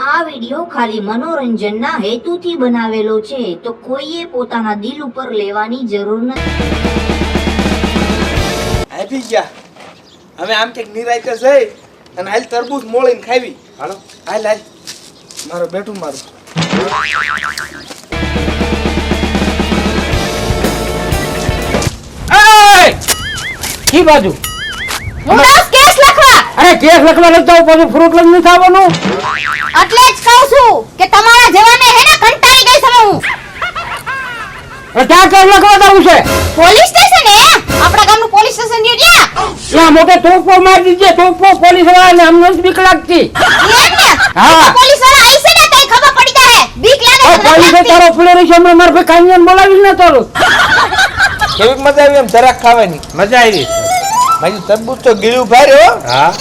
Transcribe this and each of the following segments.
આ વિડિયો ખાલી મનોરંજનના હેતુથી બનાવેલો છે, તો કોઈએ પોતાના દિલ ઉપર લેવાની જરૂર નથી. આવી ગયા હવે આમ કે નિરાયતે જઈ અને હાલ તરબૂચ મોળીને ખાવી. હાલો હાલ હાલ મારો બેઠું મારું. કી બાજુ હું કેસ લખવા. અરે કેસ લખવા લખતા હું પાછું ફ્રૂટ લઈને નથી આવવાનું. એટલે જ કહું છું કે તમારા જેવાને હે ને કંટાળી ગઈ છું હું. ક્યાં કેસ લખવા જવું છે? પોલીસ સ્ટેશન હે આપણા ગામનું પોલીસ સ્ટેશન છે ત્યાં. ત્યાં મોટે તોપો મારી દીજે. તોપો પોલીસ વાળાને અમને જ બીક લાગતી. હા પોલીસ વાળા આવી છે ને તઈ ખબર પડી જાય. બીક લાગે છે. પોલીસે તારો ફ્લેરી છે હમણાં મારે કાંઈયાને બોલાવી ન તારું. કેવી મજા આવી એમ જરાક ખાવાની? મજા આવી મારી તરબૂચ તો ગીળું ભારે હો. હા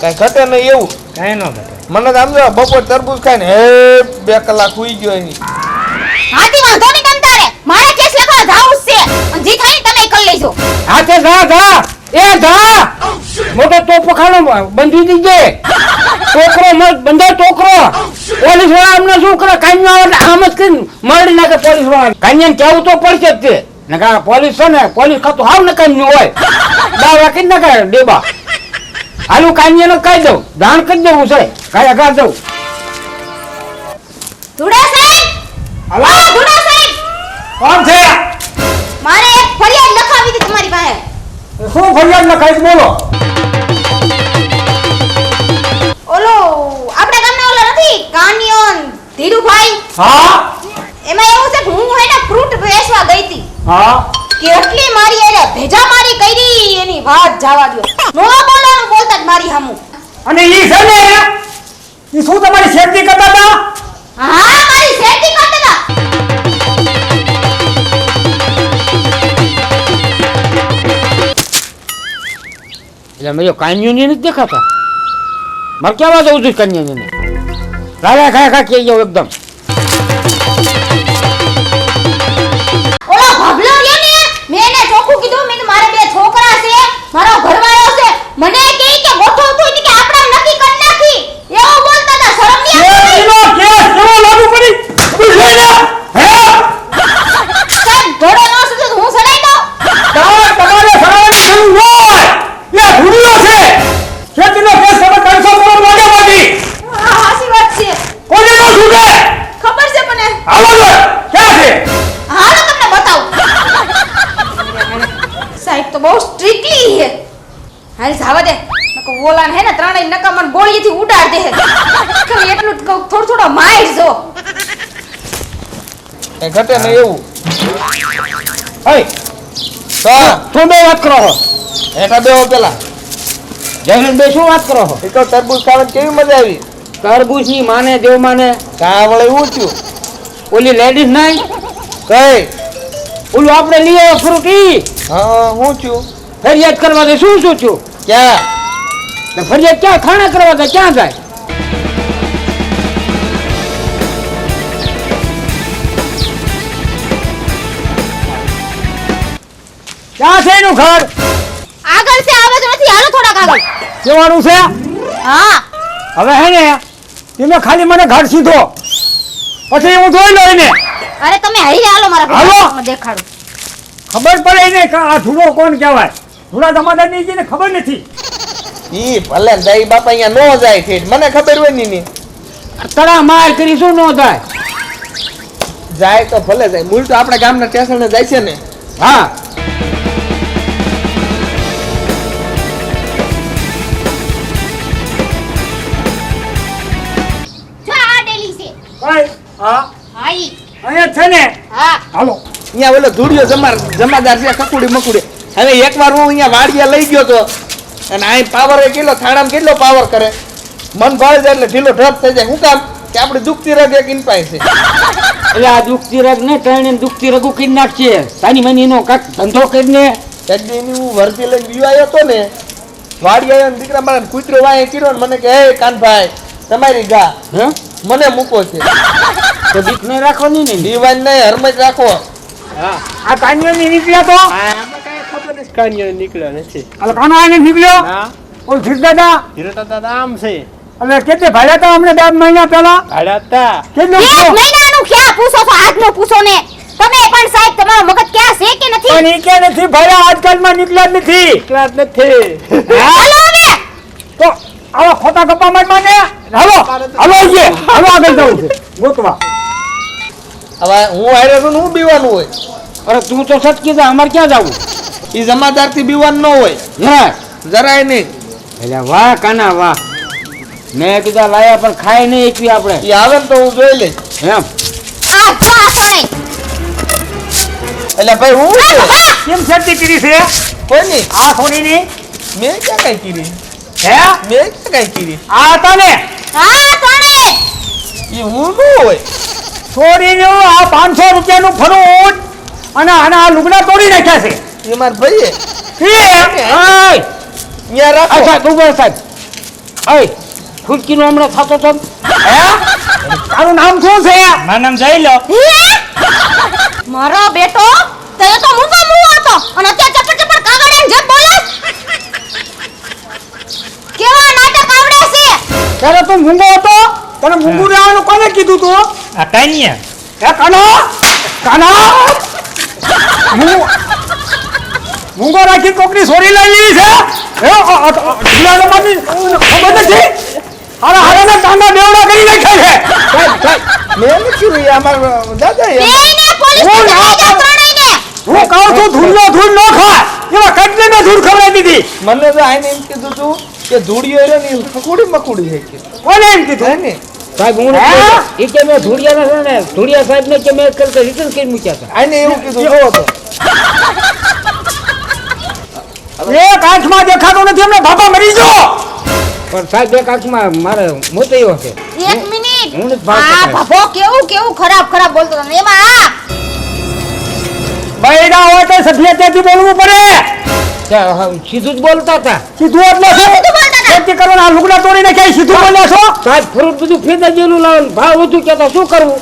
કઈ ઘટે નહીં એવું કાંઈ ન ઘટે. મને તો આમ જો બપોર તરબૂચ ખાઈને 2 કલાક સુઈ ગયો એની. હાથી વાંધો નહીં તમ તારે. મારે કેસ લખવા જાવું છે. અને જી થાય તમે કરી લેજો. હા તે જા જા એ જા. મોટો તોપો ખાનો બંધી દીજે. ટોકરો મત બંધાય ટોકરો. પોલીસ વાળા અમને શું કરે? કાંઈ આમ જ કરીને મરડી નાખે પોલીસ વાળા. કાંઈ કેવું તો પડશે જ તે. નકા પોલીસ છે ને પોલીસ ખાતું હાવ નકામી હોય. દાવા કરી નાખે ડેબા. હાલું કાંઈ કહી દઉં જાણ કરી દેવું છે. કાંઈ અગાર દઉં. ધુડા સાહેબ. હલો ધુડા સાહેબ. કોણ છે? મારે એક ફરિયાદ લખાવી હતી તમારી પાસે. શું ફરિયાદ લખાઈ બોલો? ઓલો આપણા ગામના ઓલા નથી કાનિયોન ધીરુભાઈ. હા એમાં એવું છે કે હું હે ને ફ્રૂટ વેચવા ગઈ હતી. હા કેટલી મારી એને ભેજા મારી કરી એની વાત જવા દો. નો બોલવાનું બોલતા જ મારી હામું. અને ઈ છે ને ઈ શું તમારી સેફટી કરતા હતા? હા મારી સેફટી કરતા હતા. એટલે મેં કાન્યુની નથી દેખાતા. મારે કેવા જવું છું કાન્યુની? રાજા ખા કહી જાવ એકદમ. ઓલો ભગલો રહ્યો ને મેં એને ચોખ્ખું કીધું મેં મારે 2 છોકરા છે મારો ઘરવાળો છે. મને કહે કે ગોઠવ તું કે આપણે નક્કી કરી નાખી. એવું બોલતા હતા. શરમ નહીં આવતી? કેસ કેવો લાગુ પડી તું જોઈ લે. હે સાહેબ ઘોડો ન સુધે તો હું સડાઈ દઉં. તમારે સરાવાની જરૂર હોય. એ ભૂલ્યો છે. ખેતીનો કેસ તમે 300 કરોડ લાગે બાકી. હા હાસી વાત છે. કોને નો છૂટે? ખબર છે પણ હાલો જો ક્યાં છે? હાલો તમને બતાવું. સાહેબ તો બહુ સ્ટ્રિક્ટલી છે. હાલ જાવા દે. નકો ઓલાને હે ને ત્રણેય નકામણ ગોળીથી ઉડાડ દે. ખાલી એટલું જ કહું થોડો માર જો. કઈ ઘટે નહીં એવું. ઓય તો તું બે વાત કરો છો. એકા બેહો પેલા. જયહીન બે શું વાત કરો છો? એ તો તરબૂચ ખાવાની કેવી મજા આવી? તરબૂચની માને દેવ માને કા વળે એવું થયું? ઓલી લેડીઝ નહીં કઈ ઓલું આપણે લઈએ ફ્રૂટ ઈ હા હું થયું? ફરિયાદ કરવા દે શું શું છું? ક્યાં? ને ફરિયાદ ક્યાં ખાણા કરવા દે ક્યાં જાય? ક્યાં છે એનું ઘર? આગળ છે આવે તો નથી. હાલો થોડાક આગળ. કેવાનું છે? હા હવે હે ને તમે ખાલી મને ઘર સીધો પછી હું જોઈ લઉં એને. અરે તમે હઈ હાલો મારા હાલો. ઘરમાં દેખાડું. ખબર પડે એને કે આ ધૂળો કોણ કહેવાય. ધૂળા જમાદારની જેને ખબર નથી. ઈ ભલે જાય બાપા અહીંયા નો જાય ઠેઠ મને ખબર હોય ની તળા માર કરી શું ન થાય. જાય તો ભલે જાય. મૂળ તો આપણા ગામના સ્ટેશને જાય છે ને. હા જો આ ડેલી છે. ભાઈ હા હા ઈ. અહીંયા છે ને. હા હાલો અહીંયા ઓલો ધૂળિયો જમાદાર છે કકુડી મકુડી. હવે એકવાર હું અહીંયા વાડિયા લઈ ગયો તો અને આ પાવર કેટલો થાણામાં કેટલો પાવર કરે. મન ભાળે જાય એટલે ઢીલો ઢપ થઈ જાય. શું કામ કે આપણે દુખતી રગ એક ઇનપાય છે. એટલે આ દુખતી રગ ને ત્રણે દુખતી રગું કરી નાખશે. તાની મની નો કાક ધંધો કરીને એકદીની હું વર્દી લઈને બીવાયો હતો ને વાડિયા દીકરા મારા કૂતરો વાય કર્યો ને મને કે હે કાનભાઈ તમારી ગા હે મને મૂકો છે. તો બીક નહીં રાખવાની ને. દીવાન ને હરમત રાખો. હા આ કાન્યો ની નીકળ્યા તો આપણે કઈ ખબર નથી કાન્યો નીકળ્યો નથી. આ કાનો આને નીકળ્યો. હા ઓલ ફિર દાદા હીરો દાદા આમ છે. અને કેટલી ભાડ્યા હતા અમને 2 મહિના પહેલા હાડાતા કેટલું એક થયું? મહિનાનું ક્યાં પૂછો છો આજનું પૂછો ને તમે પણ સાહેબ તમારો મગજ ક્યાં છે કે નથી પણ ઈ કે નથી ભાડ્યા આજકાલમાં નીકળ્યા જ નથી ક્લાસ નથી હાલો હવે તો આવા ખોટા ગપ્પા મારવાને હાલો હાલો આઈએ હાલો આગળ જવું છે ગોતવા હવે હું હારે છું ને હું બીવાનું હોય અરે તું તો સટકી જા અમારે ક્યાં જવું ઈ જમાદાર થી બીવાનું ન હોય હે જરાય નહીં એટલે વાહ કાના વાહ મેં કીધા લાયા પણ ખાઈ નહીં એકવી આપણે ઈ આવે ને તો હું જોઈ લઈશ એમ આ જો આ સોણે એટલે ભાઈ હું છે? કેમ સટકી કરી છે કોઈ નહીં આ સોનીની મેં ક્યાં કઈ કીધી હે મેં ક્યાં કઈ કીધી આ હતા ને આ સોણે ઈ હું ન હોય ચોરીનું આ 500 રૂપિયાનું ફરૂટ અને આના લુગડા તોડી નાખ્યા છે ઈ માર ભાઈએ ન્યા રાખો અચ્છા તું બોલ સાહેબ અય ફૂટકીનો હમણાં થતો તો હે તારું નામ શું છે મારું નામ જઈ લો હે મારો બેટો તે તો મૂંગો મૂંગો હતો અને અત્યારે ચપટ ચપટ કાગળિયાને જેમ બોલે કેવા નાટક આવડે છે ત્યારે તું મૂંગો હતો તને મૂંગું રહેવાનું કોને કીધું તું આ કાનિયા હે કાનો કાનો મૂંગો રાખી કોકની સોરી લઈ લીધી છે હે ઢીલાનો માની ખબર નથી હારા હારાને કાંડા બેવડા કરી નાખ્યા છે મેં નથી કીધું ઈ અમાર દાદા બેયને પોલીસ હું સ્ટેશન ના લઈ જાઓ ત્રણેયને હું કહું છું ધૂળનો ધૂળ ન ખા એવા કેટલી મેં ધૂળ ખવડાવી દીધી મને તો આઈને એમ કીધું તું કે ધૂળિયો રહ્યો ને ઈ ખકુડી મકુડી છે કે કોને એમ હે કીધું ને સાહેબ હું હે? એ કે મેં ધૂળિયાના છે ને ધૂળિયા સાહેબ ને કે મેં કરતા રિટર્ન કરી મૂક્યા હતા આઈને એવું કીધું જોવો તો એક આંખમાં દેખાતો નથી અમને બાપા મરી ગયો પણ સાહેબ એક આંખમાં મારે મોત એવો છે એક મિનિટ હું નથી ભાવતો આ સાહેબ. ભભો કેવું કેવું ખરાબ ખરાબ બોલતો હતો ને એમાં આ બૈડા હોય તો સભ્યતાથી બોલવું પડે સીધું જ બોલતા હતા સીધું એટલે શું સીધું બોલતા હતા. ખેતી કરવાના આ લુગડા તોડીને ક્યાંય સીધું બોલ્યા છો સાહેબ ફ્રૂટ બધું ફેદા જેલું લાવવાનું ભાવ વધુ કહેતા શું કરવું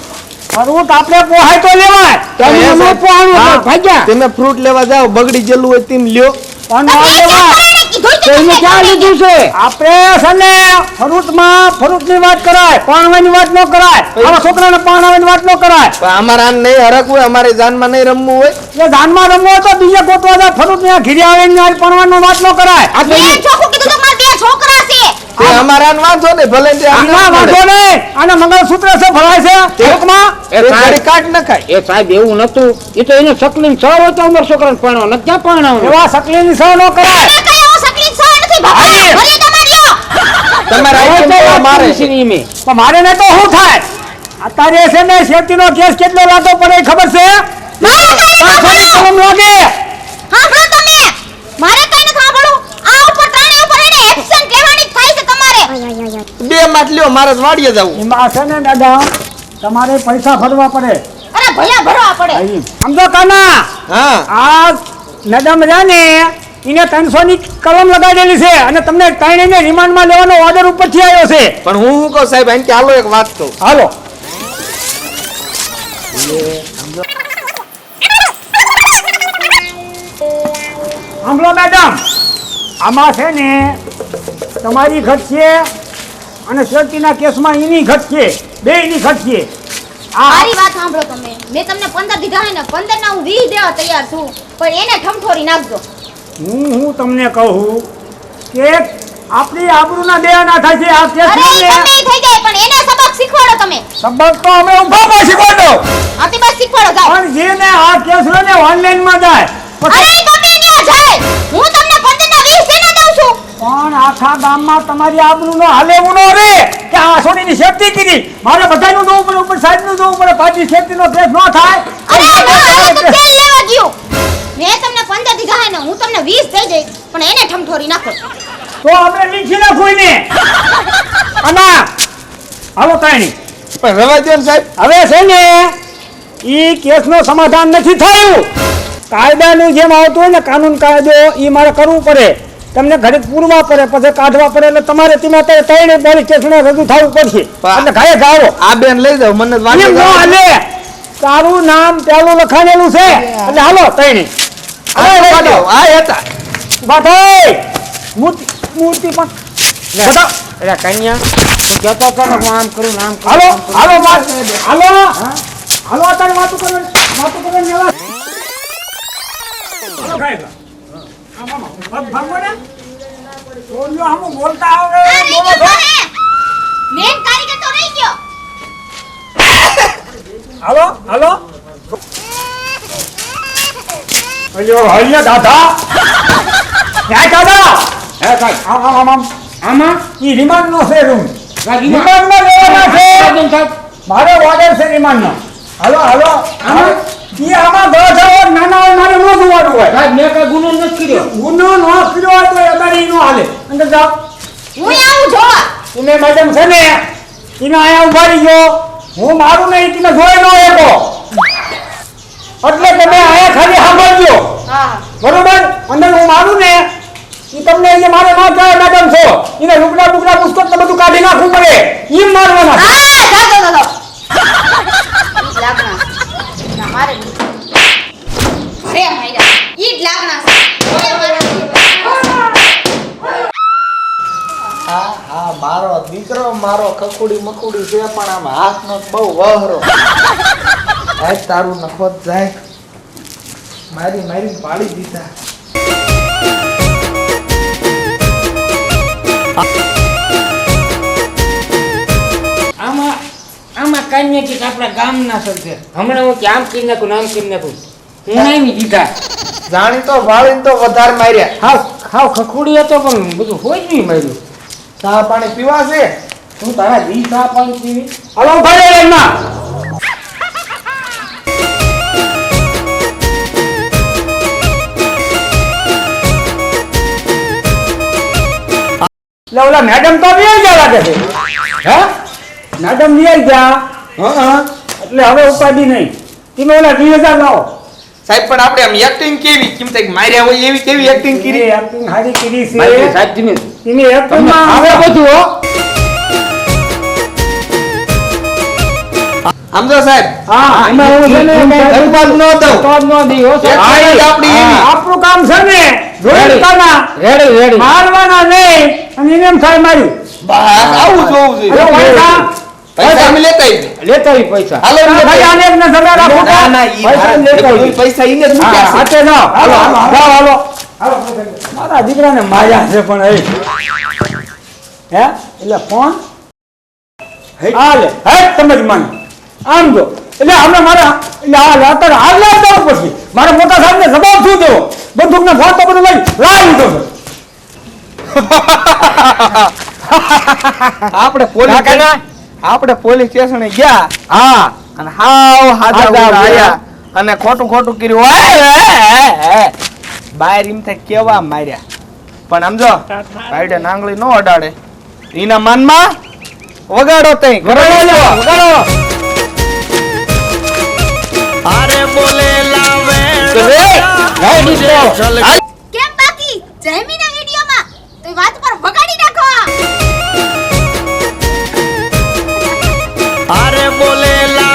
ફ્રૂટ આપણે પોહાય તો લેવાય તમે ન પોહાણું એટલે ભાગ્યા તમે ફ્રૂટ લેવા જાઓ બગડી ગયેલું હોય તેમ લ્યો પણ ન તમે એક લેવાય કરાણે કીધું તો એને ક્યાં લીધું છે આપણે છે ને ફ્રૂટમાં ફ્રૂટની વાત કરાય પાણવાની વાત ન કરાય આવા છોકરાને પાણવાની વાત ન કરાય પણ અમારે આને નહીં હરખ હોય અમારે જાનમાં નહીં રમવું હોય એટલે ધાનમાં રમવો હોય તો બીજે ગોતવા જાય ફ્રૂટ ને ઘીરી આવે ને પાણવાની વાત ન કરાય આ તો મેં ચોખ્ખું કીધું તો મારા બે છોકરા છે તે અમારે આને વાંધો નહીં ભલે તે આને આના વાંધો નહીં આના મંગળસૂત્ર છે ભરાય છે ટૂંકમાં તે ગાડી કાઢ નખાય એ સાહેબ એવું નતું એ તો એને સકલીન છ હોય તો અમાર છોકરાને પરણો ન ક્યાં પરણો એવા સકલીન છ ન કરાય મેં કઈ હું સકલી છો નથી ભભો અરે! મર્યાદા માર્યો તમારે આઈટમ તો મારે પણ મારે ને તો શું થાય અત્યારે છે ને શેતીનો કેસ કેટલો લાગતો પડે એ ખબર છે મારે કઈ નથી સાંભળવું. કલમ લાગે સાંભળો તમે મારે કઈ નથી સાંભળવું આ ઉપર ત્રણેય ઉપર એને એક્શન લેવાની જ થાય છે તમારે બે માટ લ્યો મારે જ વાડીએ જવું એમાં છે ને દાદા તમારે પૈસા ભરવા પડે અરે ભયા ભરવા પડે સમજો કાના હા આ મેડમ રહ્યા ને એને 300 ની કલમ લગાડેલી છે અને તમને ત્રણેયને રિમાન્ડમાં લેવાનો ઓર્ડર ઉપરથી આવ્યો છે પણ હું શું કહું સાહેબ આને કે હાલો એક વાત કહું હાલો સાંભળો મેડમ આમાં છે ને તમારી ઘટ છે અને શેરતીના કેસમાં એની ઘટ છે બેયની ઘટ છે આ મારી વાત સાંભળો તમે મેં તમને 15 દીધા હે ને 15 ના હું 20 દેવા તૈયાર છું પણ એને ઠમઠોરી નાખજો હું તમને કહું કે આપણી આબરૂના બે ના થાય છે આ કેસ અરે ઈ ગમે ઈ થઈ જાય પણ એને સબક શીખવાડો તમે સબક તો અમે ઉભા શીખવાડો આથી બસ શીખવાડો જાઓ પણ જેને આ કેસ ને ઓનલાઈન માં જાય અરે ઈ ગમે ન્યા જાય હું તમને 15 ના 20 દેના દઉં છું પણ આખા ગામમાં તમારી આબરૂનો હાલેવું ન રે કે આ સોનીની સેફટી કરી મારે બધાનું જોવું પડે ઉપર સાહેબનું જોવું પડે પાછી સેફટીનો કેસ ન થાય અરે ના તો તેલ લેવા ગયો મેં તમને 15 દીધા હે ને હું તમને 20 દઈ જઈશ પણ એને ઠમઠોરી નાખો તો આપણે લીખી નાખું ને આના હાલો તાણી પણ રવા દો ને સાહેબ હવે છે ને ઈ કેસનું સમાધાન નથી થયું કાયદાનું જેમ આવતું હોય ને કાનૂન કાયદો ઈ મારે કરવું પડે તમને ઘડીક પૂરવા પડે પછી કાઢવા પડે એટલે તમારે તેમાં ત્રણે પોલીસ સ્ટેશને રજૂ થવું પડશે એટલે ઘરે જાઓ આ બેન લઈ જાઓ મને એમ વાંધો ન હાલે તારું નામ પેલું લખાણેલું છે એટલે હાલો ત્રણે આ હતા ઉભા થઈ મૂર્તિ પણ બધા એટલે કન્યા તું કહેતો હતો ને હું આમ કરું ને આમ કરું, હાલો આમ કરું. હાલો બસ હાલો હા? હાલો અત્યારે વાતું કરો નેવા હાલો સાહેબ આમ ભાગો ને બોલ્યો આમ બોલતા આવે આ રહી બોલો ગયો છો. હે મેન કારીગર તો રહી ગયો. હાલો હાલો અલ્યો હલ્યા દાદા ક્યાં દાદા હે સાહેબ આમ આમ આમ આમ આમાં ઈ રિમાન્ડ નો છે રૂમ ગાડીમાં રિમાન્ડ નો લેવાના છે સાહેબ મારો ઓર્ડર છે રિમાન્ડ નો હાલો હાલો આમાં? ઈ આમાં દસ હોય નાના હોય મારે નો જોવાનું હોય સાહેબ મેં કઈ ગુનો નથી કર્યો. ગુનો નો કર્યો હોય તો અત્યારે ઈ નો હાલે અંદર જાઓ હું આવું જોવા. તમે મેડમ છે ને એને અહીંયા ઉભા રહી ગયો હું મારું નહીં તમે જોઈ નો એકો એટલે તમે અહીંયા ખાલી સાંભળજો હા બરોબર અંદર હું મારું ને ઈ તમને એ મારે ન કહેવાય મેડમ છો એને લુગડા બુગડા પુસ્તક ને બધું કાઢી નાખવું પડે ઈ મારવાના હા જાતો લાગણા ના મારે નહીં. અરે માયરા ઈ જ લાગણા છે. અરે મારા હા હા મારો દીકરો મારો ખખુડી મખુડી છે પણ આમ હાથનો બહુ વહરો આજ તારું નખોત જાય મારી મારી પાડી દીધા આમાં આમાં કન્યા કે આપણા ગામના સર હમણાં હું કે આમ કરી નાખું ને આમ કરી નાખું હું નહીં દીધા જાણી તો વાળીને તો વધારે માર્યા હાવ હાવ ખખોડી હતો પણ બધું હોય જ નહીં માર્યું. ચા પાણી પીવા છે તું તારા દી ચા પાણી પીવી હાલો ઉભા રહો એમાં લે ઓલા મેડમ તો બે ગયા લાગે છે હે મેડમ બે ગયા હા એટલે હવે ઉપાડી નહીં તમે ઓલા 20,000 લાવો સાહેબ પણ આપણે આમ એક્ટિંગ કેવી કેમ થાય માર્યા હોય એવી કેવી એક્ટિંગ કરી એ એક્ટિંગ હારી કરી મારી છે સાહેબ તમે તમે એક્ટિંગ તમને માં આવે બધું હો. સમજો સાહેબ હા એમાં એવું છે ને કે ધનપાત ન દઉં તો જ ન દી હો સાહેબ. હા, એ જ આપણી એવી. હા. આપણું કામ છે ને જોઈતાના રેડી રેડી મારવાના નહીં અને એને એમ થાય માર્યું બસ આવું જોવું હવે જોઈએ પૈસા પૈસા અમે લેતા આવીએ. લેતા આવી પૈસા હાલો અમે ભાઈ લેતા આને આવીએ. એકને સગા રાખો ના ના ઈ પૈસા ભારત લેતા દેશમાં આવીએ. પૈસા ઈને જ હા, મૂક્યા છે. હાથે જાઓ. હાલો હાલો જાઓ, હાલો મારા દીકરાને માયા છે પણ હે એટલે ફોન હાલે હે સમજ માને આમ જો એટલે અમે મારા એટલે આ અત્યારે હાલ ના જવું પછી મારે મોટા સાહેબને જવાબ શું દેવો બંદૂકને ફોન તો બધું લઈ લાવી દીધો છે આપણે પોલીસ સ્ટેશને ગયા હા અને હાવ હાજા હાજા ઉડા આયા ઉડા. અને ખોટું ખોટું કર્યું ઓય, બહાર એમ થાય કેવા માર્યા પણ સમજો ભાઈડે નાંગળી નો અડાડે એના મનમાં વગાડો તઈ વગાડો. અરે બોલે લાવે રેડી તો. કેમ બાકી જયમીના વિડિયોમાં તો વાત